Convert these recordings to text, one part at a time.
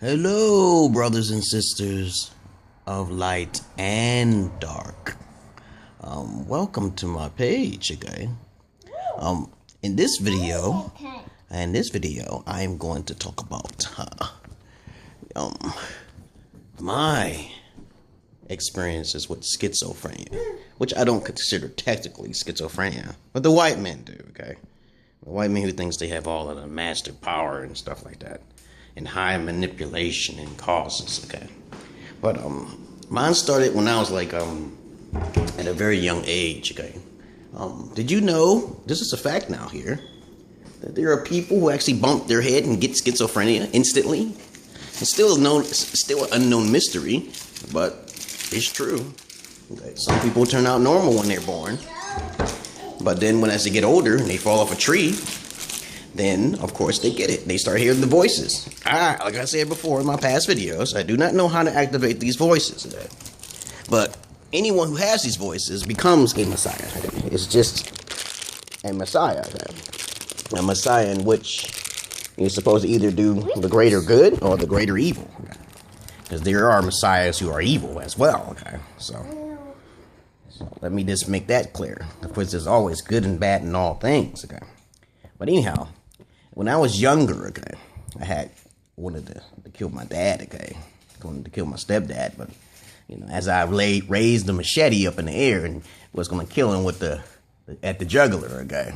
Hello, brothers and sisters of light and dark. Welcome to my page, okay? In this video, I am going to talk about my experiences with schizophrenia, which I don't consider technically schizophrenia, but the white men do, okay? The white men who thinks they have all of the master power and stuff like that, and high manipulation and causes, okay? But mine started when I was like at a very young age, okay? Did you know, this is a fact now here, that there are people who actually bump their head and get schizophrenia instantly? It's still an unknown mystery, but it's true. Okay? Some people turn out normal when they're born, but then as they get older and they fall off a tree, then, of course, they get it. They start hearing the voices. Like I said before in my past videos, I do not know how to activate these voices. But anyone who has these voices becomes a messiah. It's just a messiah. A messiah in which you're supposed to either do the greater good or the greater evil. Because there are messiahs who are evil as well. Okay, so let me just make that clear. Of course, there's always good and bad in all things. Okay, but anyhow, when I was younger, okay, I wanted to kill my dad, okay, wanted to kill my stepdad, but you know, as I raised the machete up in the air and was going to kill him at the jugular, okay,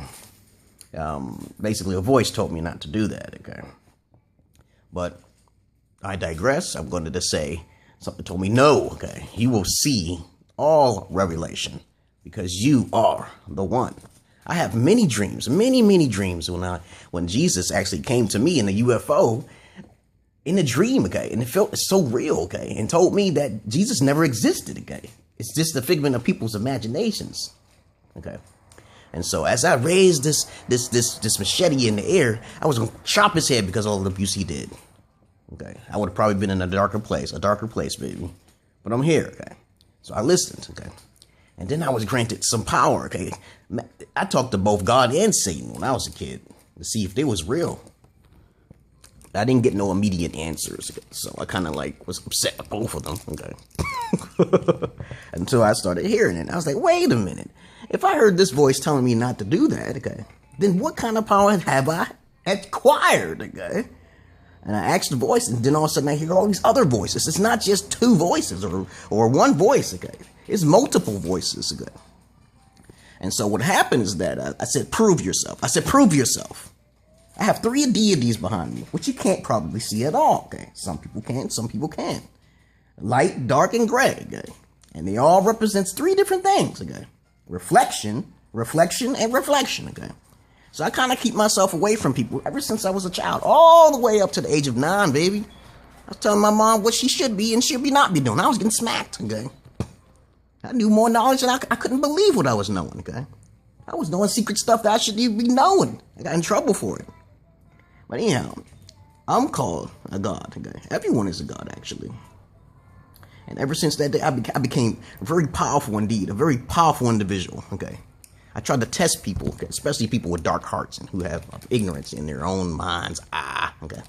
basically a voice told me not to do that, okay, but I digress. I'm going to just say something told me no, okay, you will see all revelation because you are the one. I have many dreams, many dreams when Jesus actually came to me in a UFO in a dream, okay? And it felt so real, okay? And told me that Jesus never existed, okay? It's just a figment of people's imaginations, okay? And so as I raised this machete in the air, I was going to chop his head because of all the abuse he did, okay? I would have probably been in a darker place, baby. But I'm here, okay? So I listened, okay? And then I was granted some power, okay? I talked to both God and Satan when I was a kid to see if they was real. I didn't get no immediate answers, okay? So I kind of like was upset with both of them, okay? Until I started hearing it. I was like, wait a minute. If I heard this voice telling me not to do that, okay, then what kind of power have I acquired, okay? And I asked the voice, and then all of a sudden I hear all these other voices. It's not just two voices or one voice, okay? It's multiple voices, okay? And so what happened is that I said, prove yourself. I said, prove yourself. I have 3 deities behind me, which you can't probably see at all, okay? Some people can, some people can. Light, dark, and gray, okay? And they all represents 3 different things, okay? Reflection, and reflection, okay? So I kind of keep myself away from people ever since I was a child, all the way up to the age of 9, baby. I was telling my mom what she should be and should be not be doing. I was getting smacked, okay? I knew more knowledge than I couldn't believe what I was knowing, okay? I was knowing secret stuff that I shouldn't even be knowing. I got in trouble for it. But anyhow, I'm called a god, okay? Everyone is a god, actually. And ever since that day, I became very powerful indeed, a very powerful individual, okay? I tried to test people, okay? Especially people with dark hearts and who have ignorance in their own minds. Okay?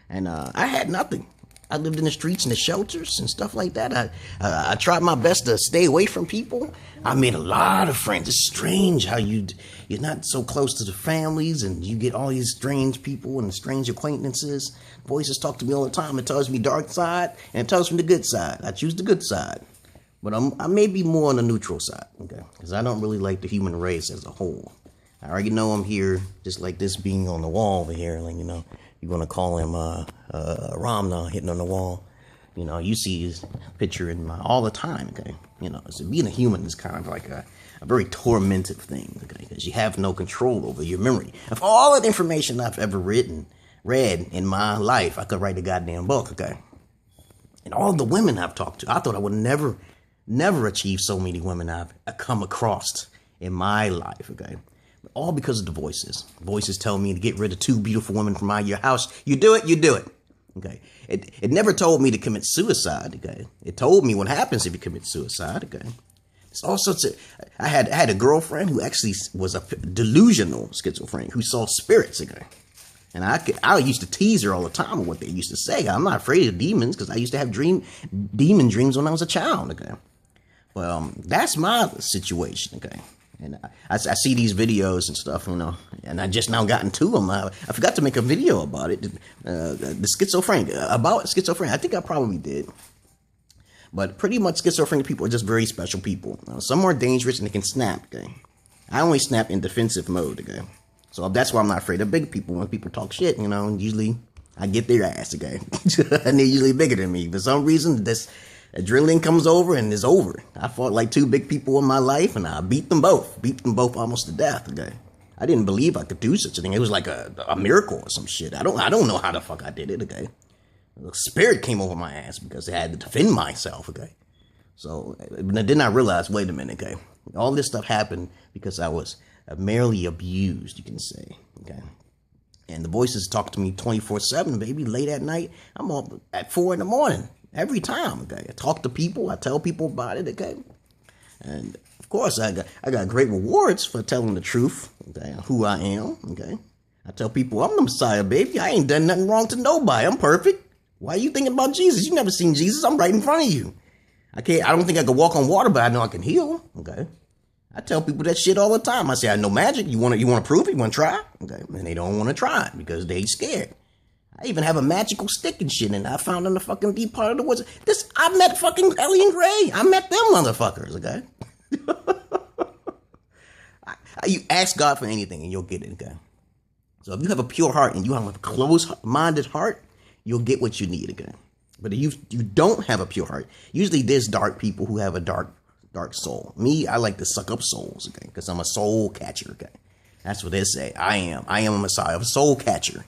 And I had nothing. I lived in the streets and the shelters and stuff like that. I tried my best to stay away from people. I made a lot of friends. It's strange how you're not so close to the families and you get all these strange people and strange acquaintances. Voices talk to me all the time. It tells me dark side and it tells me the good side. I choose the good side. But I may be more on the neutral side, okay? Because I don't really like the human race as a whole. I already know I'm here, just like this being on the wall over here, like, you know. You're going to call him Ramna hitting on the wall. You know, you see his picture in all the time, okay? You know, so being a human is kind of like a very tormented thing, okay? Because you have no control over your memory. Of all the information I've ever read in my life, I could write a goddamn book, okay? And all the women I've talked to, I thought I would never achieve so many women I've come across in my life, okay? All because of the voices. Voices tell me to get rid of 2 beautiful women from your house. You do it. Okay. It never told me to commit suicide. Okay. It told me what happens if you commit suicide. Okay. It's all sorts of. I had a girlfriend who actually was a delusional schizophrenic who saw spirits. Okay. And I used to tease her all the time with what they used to say. I'm not afraid of demons because I used to have demon dreams when I was a child, okay? Well, that's my situation, okay? And I see these videos and stuff, you know, and I just now got into them. I forgot to make a video about it, the schizophrenic, about schizophrenia. I think I probably did. But pretty much schizophrenic people are just very special people. Some are dangerous and they can snap, okay? I only snap in defensive mode, okay? So that's why I'm not afraid of big people. When people talk shit, you know, usually I get their ass, okay? And they're usually bigger than me. For some reason, this adrenaline comes over and it's over. I fought like 2 big people in my life and I beat them both almost to death, okay? I didn't believe I could do such a thing. It was like a miracle or some shit. I don't know how the fuck I did it, okay? The spirit came over my ass because I had to defend myself, okay? So then I realized, wait a minute, okay? All this stuff happened because I was merely abused, you can say, okay? And the voices talk to me 24/7, baby, late at night. I'm up at 4 in the morning every time, okay? I talk to people, I tell people about it, okay? And of course, I got great rewards for telling the truth, okay? Who I am, okay? I tell people I'm the Messiah, baby. I ain't done nothing wrong to nobody. I'm perfect. Why are you thinking about Jesus? You never seen Jesus. I'm right in front of you. I don't think I can walk on water, but I know I can heal, okay? I tell people that shit all the time. I say, I know magic. You want to prove it? You want to try? Okay. And they don't want to try it because they scared. I even have a magical stick and shit, and I found in the fucking deep part of the woods. I met fucking Ellie and Gray. I met them motherfuckers, okay? You ask God for anything and you'll get it, okay? So if you have a pure heart and you have a closed-minded heart, you'll get what you need, okay? But if you don't have a pure heart, usually there's dark people who have a dark soul. Me, I like to suck up souls, okay? Because I'm a soul catcher, okay? That's what they say. I am a Messiah, a soul catcher.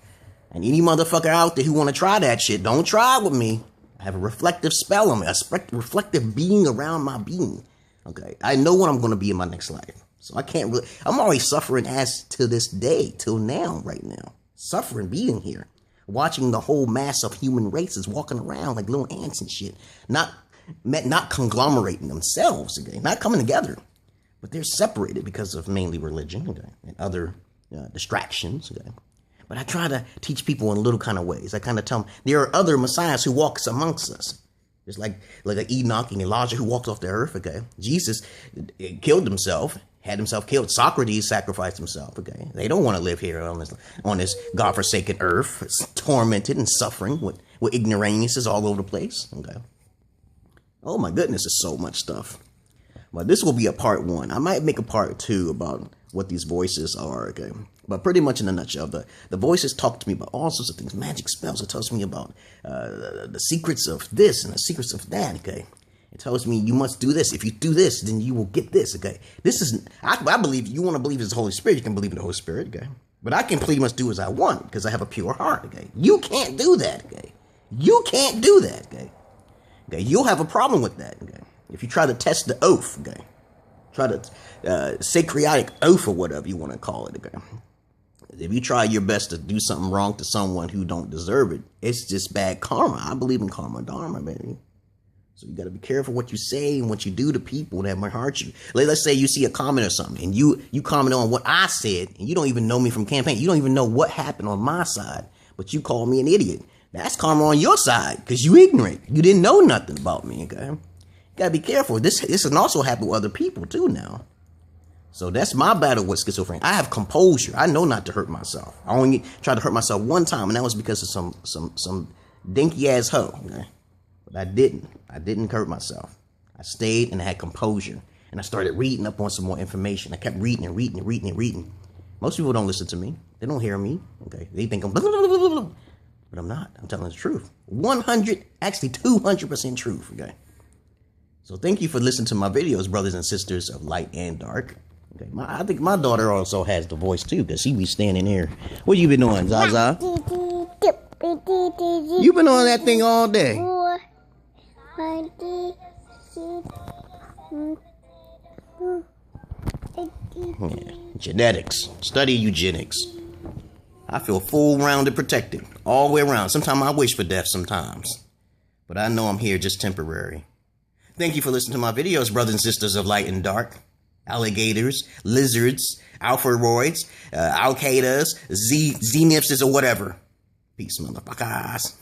And any motherfucker out there who want to try that shit, don't try with me. I have a reflective spell on me, a reflective being around my being, okay? I know what I'm going to be in my next life. So I can't really, I'm already suffering as to this day, till now, right now. Suffering being here. Watching the whole mass of human races walking around like little ants and shit. Not conglomerating themselves, okay? Not coming together. But they're separated because of mainly religion, okay? And other distractions, okay? But I try to teach people in little kind of ways. I kind of tell them there are other messiahs who walks amongst us. It's like an Enoch and Elijah who walked off the earth, okay? Jesus killed himself, had himself killed. Socrates sacrificed himself, okay? They don't want to live here on this godforsaken earth. It's tormented and suffering with ignoramuses all over the place, okay? Oh my goodness, there's so much stuff. But this will be a part 1. I might make a part 2 about what these voices are, okay? But pretty much in a nutshell, the voices talk to me about all sorts of things, magic spells. It tells me about the secrets of this and the secrets of that, okay? It tells me you must do this. If you do this, then you will get this, okay? This is, I believe, you want to believe it's the Holy Spirit, you can believe in the Holy Spirit, okay? But I can pretty much do as I want because I have a pure heart, okay? You can't do that, okay? You can't do that, okay? Okay, you'll have a problem with that, okay? If you try to test the oath, okay? Try to sacred oath or whatever you want to call it, okay? If you try your best to do something wrong to someone who don't deserve it, it's just bad karma. I believe in karma dharma, baby. So you got to be careful what you say and what you do to people that might hurt you. Let's say you see a comment or something and you comment on what I said and you don't even know me from campaign. You don't even know what happened on my side, but you call me an idiot. That's karma on your side because you ignorant. You didn't know nothing about me, okay? You got to be careful. This can also happen with other people too now. So that's my battle with schizophrenia. I have composure. I know not to hurt myself. I only tried to hurt myself one time, and that was because of some dinky ass hoe. Okay? But I didn't hurt myself. I stayed and I had composure, and I started reading up on some more information. I kept reading and reading and reading and reading. Most people don't listen to me. They don't hear me. Okay, they think I'm blah, blah, blah, blah, blah. But I'm not. I'm telling the truth. 200% truth. Okay. So thank you for listening to my videos, brothers and sisters of light and dark. Okay, I think my daughter also has the voice too, because she be standing here. What you been doing, Zaza? You been on that thing all day. Yeah. Genetics. Study eugenics. I feel full rounded protected all the way around. Sometimes I wish for death sometimes. But I know I'm here just temporary. Thank you for listening to my videos, brothers and sisters of light and dark. alligators, lizards, alpharoids, alcators, Z-nymphs, or whatever. Peace, motherfuckers.